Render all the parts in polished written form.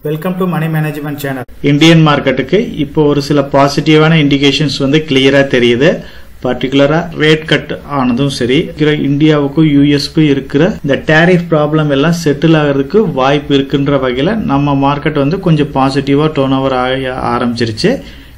Welcome to money management channel. Indian மார்க்கெட்டுக்கு இப்போ ஒரு சில பாசிட்டிவான இண்டிகேஷன்ஸ் வந்து கிளியரா தெரியுது. பர்டிகுலரா ரேட் கட் ஆனதும் சரி, இந்தியாவுக்கும் யூஎஸ்க்கும் இருக்கிற இந்த டேரிஃப் ப்ராப்ளம் எல்லாம் செட்டில் ஆகிறதுக்கு வாய்ப்பு இருக்குன்ற வகையில நம்ம மார்க்கெட் வந்து கொஞ்சம் பாசிட்டிவா டர்ன் ஓவர் ஆக ஆரம்பிச்சிருச்சு.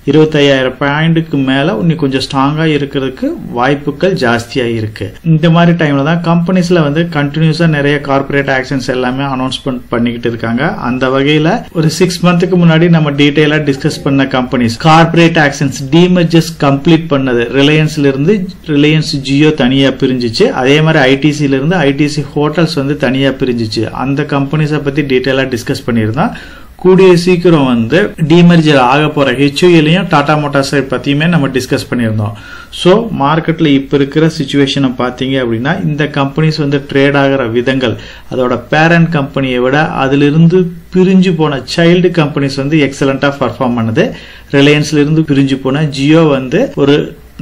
25,000 பாயிண்ட்டுக்கு மேல இன்னும் கொஞ்சம் ஸ்ட்ராங்கா இருக்கிறதுக்கு வாய்ப்புகள் ஜாஸ்தியா இருக்கு. இந்த மாதிரி டைம்ல தான் கம்பெனிஸ்ல வந்து கண்டினியூஸா நிறைய கார்பரேட் ஆக்ஷன்ஸ் எல்லாமே அனௌன்ஸ்மெண்ட் பண்ணிக்கிட்டு இருக்காங்க. அந்த வகையில ஒரு 6 மந்த்துக்கு முன்னாடி நம்ம டீடைலா டிஸ்கஸ் பண்ண கம்பெனிஸ் கார்பரேட் ஆக்ஷன்ஸ் டிமர்ஜஸ் கம்ப்ளீட் பண்ணது. ரிலையன்ஸ்ல இருந்து ரிலையன்ஸ் ஜியோ தனியா பிரிஞ்சிச்சு. அதே மாதிரி ஐடிசில இருந்து ஐடிசி ஹோட்டல்ஸ் வந்து தனியா பிரிஞ்சிச்சு. அந்த கம்பெனிஸை பத்தி டீடைலா டிஸ்கஸ் பண்ணியிருந்தோம். கூடிய சீக்கிரம் வந்து டிமர்ஜர் ஆக போற ஹெச்யூஎல்லையும் டாடா மோட்டார்ஸை பத்தியுமே நம்ம டிஸ்கஸ் பண்ணியிருந்தோம். ஸோ மார்க்கெட்ல இப்ப இருக்கிற சிச்சுவேஷனை பாத்தீங்க அப்படின்னா இந்த கம்பெனிஸ் வந்து ட்ரேட் ஆகிற விதங்கள், அதோட பேரண்ட் கம்பெனியை விட அதிலிருந்து பிரிஞ்சு போன சைல்டு கம்பெனிஸ் வந்து எக்ஸலண்டா பர்ஃபார்ம் பண்ணுது. ரிலையன்ஸ்ல இருந்து பிரிஞ்சு போன ஜியோ வந்து ஒரு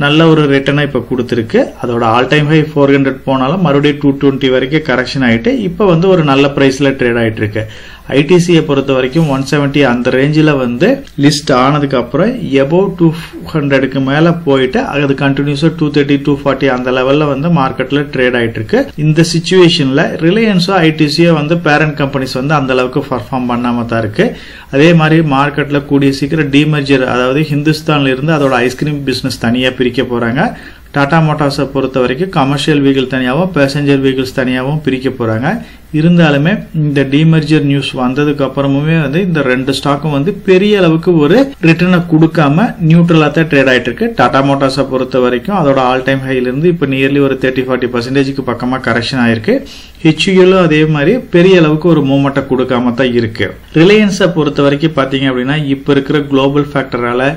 நல்ல ஒரு ரிட்டர்னை இப்ப கொடுத்திருக்கு. அதோட ஆல் டைம் ஹை 400 போனாலும் மறுபடியும் 220 வரைக்கும் கரெக்ஷன் ஆயிட்டு இப்ப வந்து ஒரு நல்ல பிரைஸ்ல ட்ரேட் ஆயிட்டு இருக்கு. ஐடிசியை பொறுத்த வரைக்கும் 170 அந்த ரேஞ்சில வந்து லிஸ்ட் ஆனதுக்கு அப்புறம் எபோவ் 200க்கு மேல போயிட்டு அது கண்டினியூஸா 230 240 அந்த லெவல்ல வந்து மார்க்கெட்ல ட்ரேட் ஆயிட்டு இருக்கு. இந்த சிச்சுவேஷன்ல ரிலையன்ஸோ ஐடிசியோ வந்து பேரண்ட் கம்பெனிஸ் வந்து அந்த அளவுக்கு பர்ஃபார்ம் பண்ணாம தான் இருக்கு. அதே மாதிரி மார்க்கெட்ல கூடிய சீக்கிரம் டிமர்ஜர், அதாவது ஹிந்துஸ்தான்ல இருந்து அதோட ஐஸ்கிரீம் பிசினஸ் தனியா பிரிக்க போறாங்க. டாடா மோட்டார்ஸை பொறுத்த வரைக்கும் கமர்ஷியல் வெஹிக்கிள் தனியாகவும் பேசஞ்சர் வெஹிக்கிள்ஸ் தனியாகவும் பிரிக்க போறாங்க. இருந்தாலுமே இந்த டிமர்ஜர் நியூஸ் வந்ததுக்கு அப்புறமுமே வந்து இந்த ரெண்டு ஸ்டாக்கும் வந்து பெரிய அளவுக்கு ஒரு ரிட்டர்னை கொடுக்காம நியூட்ரலா தான் ட்ரேட் ஆயிட்டு இருக்கு. டாடா மோட்டார்ஸை பொறுத்த வரைக்கும் அதோட ஆல் டைம் ஹைல இருந்து இப்ப நியர்லி ஒரு 30-40% பக்கமா கரெக்ஷன் ஆயிருக்கு. ஹெச்யூஎல்லும் அதே மாதிரி பெரிய அளவுக்கு ஒரு மூவ்மெண்ட்டை கொடுக்காம தான் இருக்கு. ரிலையன்ஸை பொறுத்த வரைக்கும் பாத்தீங்க அப்படின்னா இப்ப இருக்கிற குளோபல் ஃபேக்டரால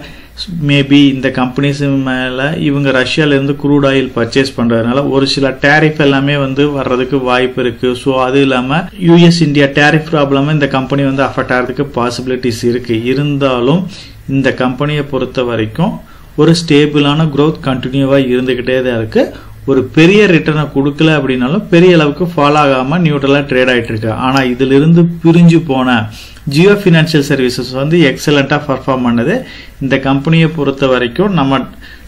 மேபி இந்த கம்பெனிஸ் மேல இவங்க ரஷ்யால இருந்து குரூட் ஆயில் பர்ச்சேஸ் பண்றதுனால ஒரு சில டேரிஃப் எல்லாமே வந்து வர்றதுக்கு வாய்ப்பு இருக்கு. ஸோ அது இல்லாம யூஎஸ் இந்தியா டேரிஃப் ப்ராப்ளம் இந்த கம்பெனி வந்து அஃபெக்ட் ஆகிறதுக்கு பாசிபிலிட்டிஸ் இருக்கு. இருந்தாலும் இந்த கம்பெனியை பொறுத்த வரைக்கும் ஒரு ஸ்டேபிளான growth கண்டினியூவா இருந்துகிட்டே தான் இருக்கு. ஒரு பெரிய ரிட்டர்னை கொடுக்கல அப்படின்னாலும் பெரிய அளவுக்கு ஃபாலோ ஆகாம நியூட்ரலா ட்ரேட் ஆயிட்டு இருக்கு. ஆனா இதுல இருந்து பிரிஞ்சு போன ஜியோ பினான்சியல் சர்வீசஸ் வந்து எக்ஸலண்டா பர்ஃபார்ம் பண்ணது. இந்த கம்பெனியை பொறுத்த வரைக்கும் நம்ம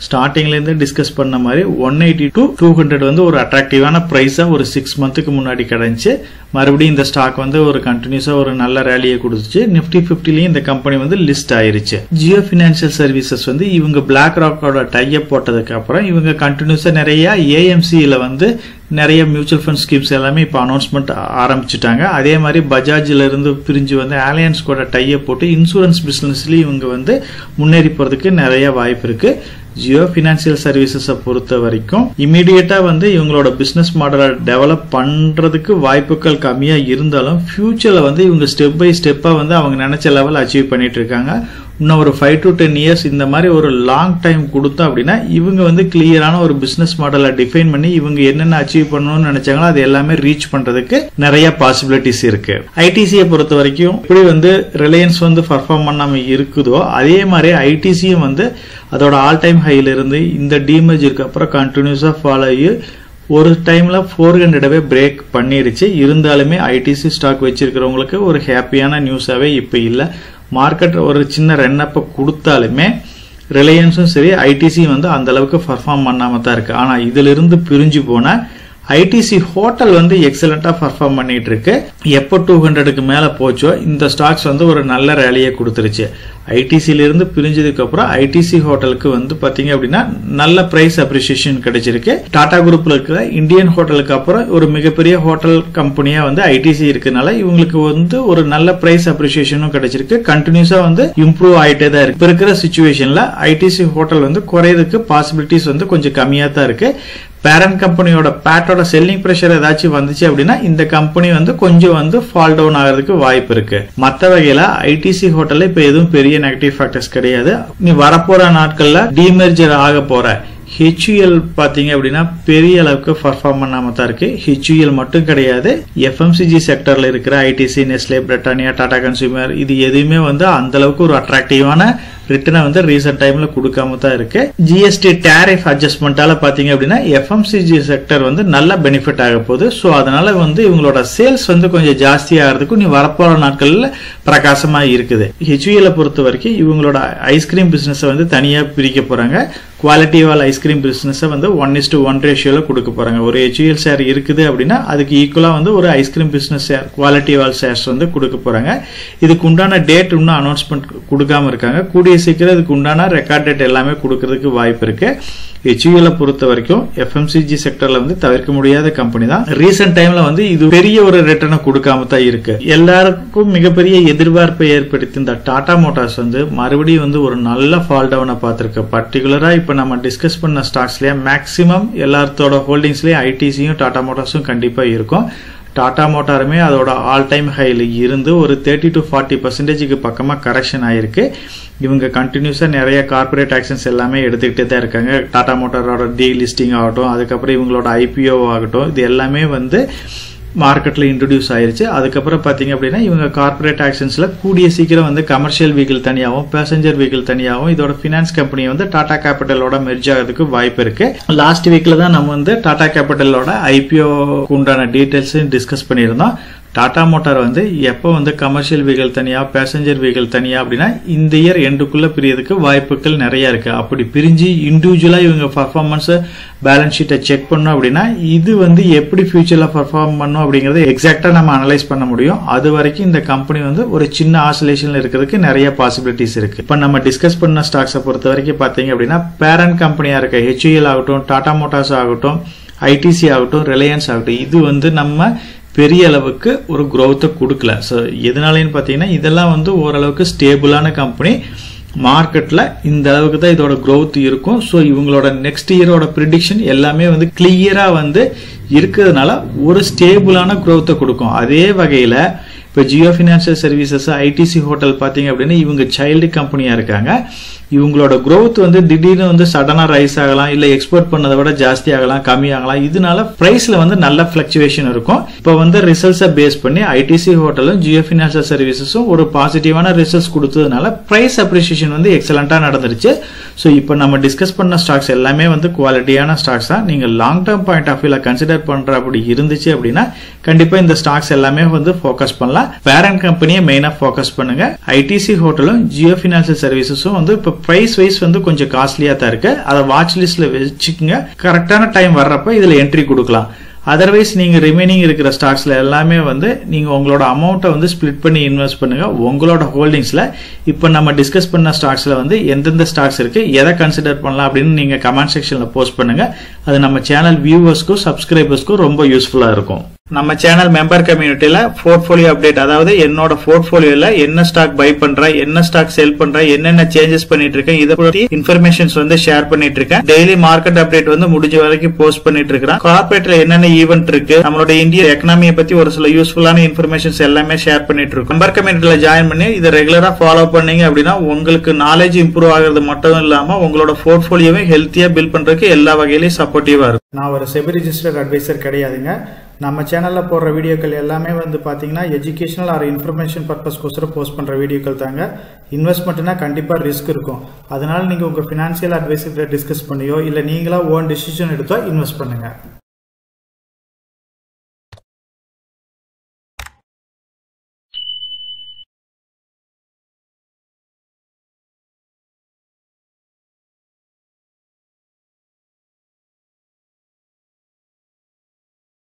ஸ்டார்டிங்ல இருந்து டிஸ்கஸ் பண்ண மாதிரி 180 to 200 வந்து ஒரு அட்ராக்டிவான பிரைஸா ஒரு 6 மந்த்துக்கு முன்னாடி கிடைச்சு மறுபடியும் இந்த ஸ்டாக் வந்து ஒரு கண்டினியூஸா ஒரு நல்ல ரேலியை கொடுத்துச்சு. நிப்டி 50லயும் இந்த கம்பெனி வந்து லிஸ்ட் ஆயிருச்சு. ஜியோ பினான்சியல் சர்வீசஸ் வந்து இவங்க பிளாக் ராக்கோட டைப் போட்டதுக்கு அப்புறம் இவங்க கண்டினியூஸா நிறைய ஏஎம்சில வந்து நிறைய மியூச்சுவல் ஃபண்ட் ஸ்கீம்ஸ் எல்லாமே இப்ப அனௌன்ஸ்மெண்ட் ஆரம்பிச்சுட்டாங்க. அதே மாதிரி பஜாஜ்ல இருந்து பிரிஞ்சு வந்து அலையன்ஸ் கூட டைப் போட்டு இன்சூரன்ஸ் பிசினஸ்லயும் இவங்க வந்து முன்னேறி போறதுக்கு நிறைய வாய்ப்பு இருக்கு. ஜியோ பினான்சியல் சர்வீசஸ் பொறுத்த வரைக்கும் இமீடியட்டா வந்து இவங்களோட பிசினஸ் மாடலை டெவலப் பண்றதுக்கு வாய்ப்புகள் கம்மியா இருந்தாலும் ஃபியூச்சர்ல வந்து இவங்க ஸ்டெப் பை ஸ்டெப்பா வந்து அவங்க நினைச்ச லெவல் அச்சீவ் பண்ணிட்டு இருக்காங்க. இன்னும் ஒரு 5 to 10 இயர்ஸ் இந்த மாதிரி ஒரு லாங் டைம் கொடுத்தோம் அப்படின்னா இவங்க வந்து கிளியரான ஒரு பிசினஸ் மாடலை டிஃபைன் பண்ணி இவங்க என்னென்ன அச்சீவ் பண்ணணும்னு நினைச்சாங்களோ அது எல்லாமே ரீச் பண்றதுக்கு நிறைய பாசிபிலிட்டிஸ் இருக்கு. ஐடிசியை பொறுத்த வரைக்கும் இப்படி வந்து ரிலையன்ஸ் வந்து பர்ஃபார்ம் பண்ணாம இருக்குதோ அதே மாதிரி ஐடிசியும் வந்து அதோட ஆல் டைம் ஹைல இருந்து இந்த டிமர்ஜருக்கு அப்புறம் கண்டினியூஸா ஃபாலோ ஆகி ஒரு டைம்ல 400 பிரேக் பண்ணிருச்சு. இருந்தாலுமே ஐடிசி ஸ்டாக் வச்சிருக்கிறவங்களுக்கு ஒரு ஹாப்பியான நியூஸாவே இப்ப இல்ல. மார்க்கெட் ஒரு சின்ன ரன் அப் கொடுத்தாலுமே ரிலையன்ஸும் சரி ஐடிசியும் வந்து அந்த அளவுக்கு பர்ஃபார்ம் பண்ணாம தான் இருக்கு. ஆனா இதுல இருந்து பிரிஞ்சு போன ஐடிசி ஹோட்டல் வந்து எக்ஸலண்டா பர்ஃபார்ம் பண்ணிட்டு இருக்கு. எப்போ 200க்கு மேல போச்சோ இந்த ஸ்டாக்ஸ் வந்து ஒரு நல்ல ரேலியை கொடுத்துருச்சு. ஐடிசில இருந்து பிரிஞ்சதுக்கு அப்புறம் ஐடிசி ஹோட்டலுக்கு வந்து பாத்தீங்க அப்படின்னா நல்ல பிரைஸ் அப்ரிசியேஷன் கிடைச்சிருக்கு. டாடா குரூப்ல இருக்கிற இந்தியன் ஹோட்டலுக்கு அப்புறம் ஒரு மிகப்பெரிய ஹோட்டல் கம்பெனியா வந்து ஐடிசி இருக்கனால இவங்களுக்கு வந்து ஒரு நல்ல பிரைஸ் அப்ரிசியேஷனும் கிடைச்சிருக்கு. கண்டினியூஸா வந்து இம்ப்ரூவ் ஆயிட்டே தான் இருக்கு. இப்ப இருக்கிற சிச்சுவேஷன்ல ஐடிசி ஹோட்டல் வந்து குறையதுக்கு பாசிபிலிட்டிஸ் வந்து கொஞ்சம் கம்மியா தான் இருக்கு. பேரண்ட் கம்பெனியோட பேட்டோட செல்லிங் பிரஷர் ஏதாச்சும் வந்துச்சு அப்படின்னா இந்த கம்பெனி வந்து கொஞ்சம் வந்து ஃபால் டவுன் ஆகிறதுக்கு வாய்ப்பு இருக்கு. மற்ற வகையில ஐடிசி ஹோட்டல்ல இப்ப எதுவும் பெரிய நெகட்டிவ் ஃபேக்டர்ஸ் கிடையாது. நீ வரப்போற நாட்கள்ல டிமர்ஜர் ஆக போற HUL பாத்தீங்க அப்படின்னா பெரிய அளவுக்கு பர்ஃபார்ம் பண்ணாம தான் இருக்கு. HUL மட்டும் கிடையாது, FMCG செக்டர்ல இருக்கிற ITC, Nestle, Britannia, Tata consumer இது எதுவுமே வந்து அந்த அளவுக்கு ஒரு அட்ராக்டிவான ரிட்டர்னை வந்து ரீசெண்ட் டைம்ல கொடுக்காம தான் இருக்கு. GST டாரிஃப் அட்ஜஸ்ட்மெண்டால பாத்தீங்க அப்படின்னா FMCG செக்டர் வந்து நல்ல பெனிஃபிட் ஆக போகுது. ஸோ அதனால வந்து இவங்களோட சேல்ஸ் வந்து கொஞ்சம் ஜாஸ்தி ஆகிறதுக்கும் நீ வரப்போற நாட்கள்ல பிரகாசமா இருக்குது. HUL பொறுத்த வரைக்கும் இவங்களோட ஐஸ்கிரீம் பிசினஸ் வந்து தனியா பிரிக்க போறாங்க. குவாலிட்டி வால் ஐஸ்கிரீம் பிசினஸ் வந்து 1:1 ரேஷியோல கொடுக்க போறாங்க. ஒரு HUL ஷேர் இருக்குது அப்படின்னா அதுக்கு ஈக்குவலா வந்து ஒரு ஐஸ்கிரீம் பிசினஸ் ஷேர், குவாலிட்டி வால் ஷேர்ஸ் வந்து கொடுக்க போறாங்க. இதுக்கு உண்டான டேட் இன்னும் அனௌன்ஸ்மெண்ட் கொடுக்காம இருக்காங்க. கூடிய சீக்கிரம் இதுக்கு உண்டான ரெக்கார்ட் டேட் எல்லாமே கொடுக்கறதுக்கு வாய்ப்பு இருக்கு. HUL பொறுத்த வரைக்கும் FMCG செக்டர்ல வந்து தவிர்க்க முடியாத கம்பெனி தான். ரீசெண்ட் டைம்ல வந்து இது பெரிய ஒரு ரிட்டர்னை கொடுக்காம தான் இருக்கு. எல்லாருக்கும் மிகப்பெரிய எதிர்பார்ப்பை ஏற்படுத்தி இந்த டாடா மோட்டார்ஸ் வந்து மறுபடியும் வந்து ஒரு நல்ல ஃபால் டவுனை பார்த்திருக்கு. பர்டிகுலரா இப்ப நம்ம டிஸ்கஸ் பண்ண ஸ்டாக்ஸ்லயே மேக்சிமம் எல்லாத்தோட ஹோல்டிங்ஸ்லயே ITCயும் டாடா மோட்டார்ஸும் கண்டிப்பா இருக்கும். டாடா மோட்டாருமே அதோட ஆல் டைம் ஹைல இருந்து ஒரு 30 to 40% பக்கமா கரெக்ஷன் ஆயிருக்கு. இவங்க கண்டினியூஸா நிறைய கார்பரேட் ஆக்ஷன்ஸ் எல்லாமே எடுத்துக்கிட்டே தான் இருக்காங்க. டாடா மோட்டாரோட டீலிஸ்டிங் ஆகட்டும், அதுக்கப்புறம் இவங்களோட IPO ஆகட்டும், இது எல்லாமே வந்து மார்க்கெட்ல இன்ட்ரோடியூஸ் ஆயிருச்சு. அதுக்கப்புறம் பாத்தீங்க அப்படின்னா இவங்க கார்பரேட் ஆக்ஷன்ஸ்ல கூடிய சீக்கிரம் வந்து கமர்ஷியல் வெஹிக்கிள் தனியாகவும் பேசஞ்சர் வெஹிக்கிள் தனியாகவும் இதோட பினான்ஸ் கம்பெனி வந்து டாடா கேபிட்டலோட மெர்ஜ் ஆகிறதுக்கு வாய்ப்பு இருக்கு. லாஸ்ட் வீக்ல தான் நம்ம வந்து டாடா கேபிட்டலோட IPO உண்டான டீடைல்ஸ் டிஸ்கஸ் பண்ணியிருந்தோம். டாடா மோட்டார் வந்து எப்போ வந்து கமர்ஷியல் வெஹிக்கிள் தனியா, பேசஞ்சர் வெஹிக்கிள் தனியா அப்படின்னா இந்த இயர் எண்டுக்குள்ள பிரியறதுக்கு வாய்ப்புகள் நிறைய இருக்கு. அப்படி பிரிஞ்சு இண்டிவிஜுவலா இவங்க பர்ஃபார்மன்ஸ் பேலன்ஸ் ஷீட்டை செக் பண்ணோம் அப்படின்னா இது வந்து எப்படி ஃபியூச்சர்ல பர்ஃபார்ம் பண்ணும் அப்படிங்கறத எக்ஸாக்டா நம்ம அனலைஸ் பண்ண முடியும். அது வரைக்கும் இந்த கம்பெனி வந்து ஒரு சின்ன ஆசிலேஷன்ல இருக்கிறதுக்கு நிறைய பாசிபிலிட்டிஸ் இருக்கு. இப்ப நம்ம டிஸ்கஸ் பண்ண ஸ்டாக்ஸை பொறுத்த வரைக்கும் பாத்தீங்க அப்படின்னா பேரண்ட் கம்பெனியா இருக்க HUL ஆகட்டும், டாடா மோட்டார்ஸ் ஆகட்டும், ITC ஆகட்டும், ரிலையன்ஸ் ஆகட்டும், இது வந்து நம்ம பெரிய அளவுக்கு ஒரு growth கொடுக்கல. ஸோ எதனாலன்னு பார்த்தீங்கன்னா இதெல்லாம் வந்து ஓரளவுக்கு ஸ்டேபிளான கம்பெனி. மார்க்கெட்ல இந்த அளவுக்கு தான் இதோட growth இருக்கும். ஸோ இவங்களோட நெக்ஸ்ட் இயரோட ப்ரிடிக்ஷன் எல்லாமே வந்து கிளியரா வந்து இருக்கிறதுனால ஒரு ஸ்டேபிளான growth கொடுக்கும். அதே வகையில இப்போ Jio financial services, ITC hotel பார்த்தீங்க அப்படின்னா இவங்க சைல்டு கம்பெனியா இருக்காங்க. இவங்களோட growth வந்து திடீர்னு வந்து சடனா ரைஸ் ஆகலாம், இல்ல எக்ஸ்போர்ட் பண்ணதை விட ஜாஸ்தி ஆகலாம், கம்மி ஆகலாம். இதனால பிரைஸ்ல வந்து நல்ல பிளக்சுவேஷன் இருக்கும். இப்போ வந்து ரிசல்ட்ஸை பேஸ் பண்ணி ITC ஹோட்டலும் ஜியோ ஃபினான்ஷியல் சர்வீசஸும் ஒரு பாசிட்டிவான ரிசல்ட்ஸ் கொடுத்ததுனால பிரைஸ் அப்ரிசியேஷன் வந்து எக்ஸலண்டா நடந்துருச்சு. ஸோ இப்போ நம்ம டிஸ்கஸ் பண்ண ஸ்டாக்ஸ் எல்லாமே வந்து குவாலிட்டியான ஸ்டாக்ஸ் தான். நீங்க லாங் டேர்ம் பாயிண்ட் ஆஃப் வியூல கன்சிடர் பண்ற அப்படி இருந்துச்சு அப்படின்னா கண்டிப்பா இந்த ஸ்டாக்ஸ் எல்லாமே வந்து ஃபோக்கஸ் பண்ணலாம். பேரண்ட் கம்பெனியை மெயினா ஃபோக்கஸ் பண்ணுங்க. ITC ஹோட்டலும் ஜியோ ஃபினான்ஷியல் சர்வீசஸும் வந்து இப்போ பிரைஸ் வைஸ் வந்து கொஞ்சம் காஸ்ட்லியா தான் இருக்கு. அதை வாட்ச் லிஸ்ட்ல வச்சுக்கோங்க. கரெக்டான டைம் வர்றப்ப இதுல என்ட்ரி கொடுக்கலாம். அதர்வைஸ் நீங்க ரிமைனிங் இருக்கிற ஸ்டாக்ஸ்ல எல்லாமே வந்து நீங்க உங்களோட அமௌண்ட்டை வந்து ஸ்பிளிட் பண்ணி இன்வெஸ்ட் பண்ணுங்க. உங்களோட ஹோல்டிங்ஸ்ல இப்ப நம்ம டிஸ்கஸ் பண்ண ஸ்டாக்ஸ்ல வந்து எந்தெந்த ஸ்டாக்ஸ் இருக்கு, எதை கன்சிடர் பண்ணலாம் அப்படின்னு நீங்க கமெண்ட் செக்ஷன்ல போஸ்ட் பண்ணுங்க. அது நம்ம சேனல் வியூவர்ஸ்க்கும் சப்ஸ்கிரைபர்ஸ்க்கும் ரொம்ப யூஸ்ஃபுல்லா இருக்கும். நம்ம சேனல் மெம்பர் கம்யூனிட்டியில போர்ட்போலியோ அப்டேட், அதாவது என்னோட போர்ட்போலியோல என்ன ஸ்டாக் பை பண்றேன், என்ன ஸ்டாக் செல் பண்றேன், என்னென்ன சேஞ்சஸ் பண்ணிட்டு இருக்கேன், இதை பத்தி இன்ஃபர்மேஷன்ஸ் வந்து ஷேர் பண்ணிட்டு இருக்கேன். டெய்லி மார்க்கெட் அப்டேட் வந்து முடிஞ்ச வரைக்கும் போஸ்ட் பண்ணிட்டு இருக்கேன். கார்பரேட்ல என்னென்ன ஈவென்ட் இருக்கு, நம்மளோட இந்திய எக்கனாமியை பத்தி ஒரு சில யூஸ்ஃபுல்லான இன்ஃபர்மேஷன்ஸ் எல்லாமே ஷேர் பண்ணிட்டு இருக்கோம். மெம்பர் கம்யூனிட்டியில ஜாயின் பண்ணி இதை ரெகுலரா ஃபாலோ பண்ணீங்க அப்படின்னா உங்களுக்கு நாலேஜ் இம்ப்ரூவ் ஆகிறது மட்டும் இல்லாம உங்களோட போர்ட்போலியோவை ஹெல்த்தியா பில்ட் பண்றதுக்கு எல்லா வகையிலையும் சப்போர்ட்டிவா இருக்கும். நான் ஒரு செபி ரிஜிஸ்டர்ட் அட்வைசர் கிடையாதுங்க. நம்ம சேனல்ல போடுற வீடியோக்கள் எல்லாமே வந்து பாத்தீங்கன்னா எஜுகேஷனல் ஆர் இன்ஃபர்மேஷன் பர்பஸ்க்கோசரம் போஸ்ட் பண்ற வீடியோக்கள் தாங்க. இன்வெஸ்ட்மெண்ட்னா கண்டிப்பா ரிஸ்க் இருக்கும். அதனால நீங்க உங்க பினான்சியல் அட்வைசர் டிஸ்கஸ் பண்ணியோ இல்ல நீங்களா ஓன் டிசிஷன் எடுத்தோ இன்வெஸ்ட் பண்ணுங்க.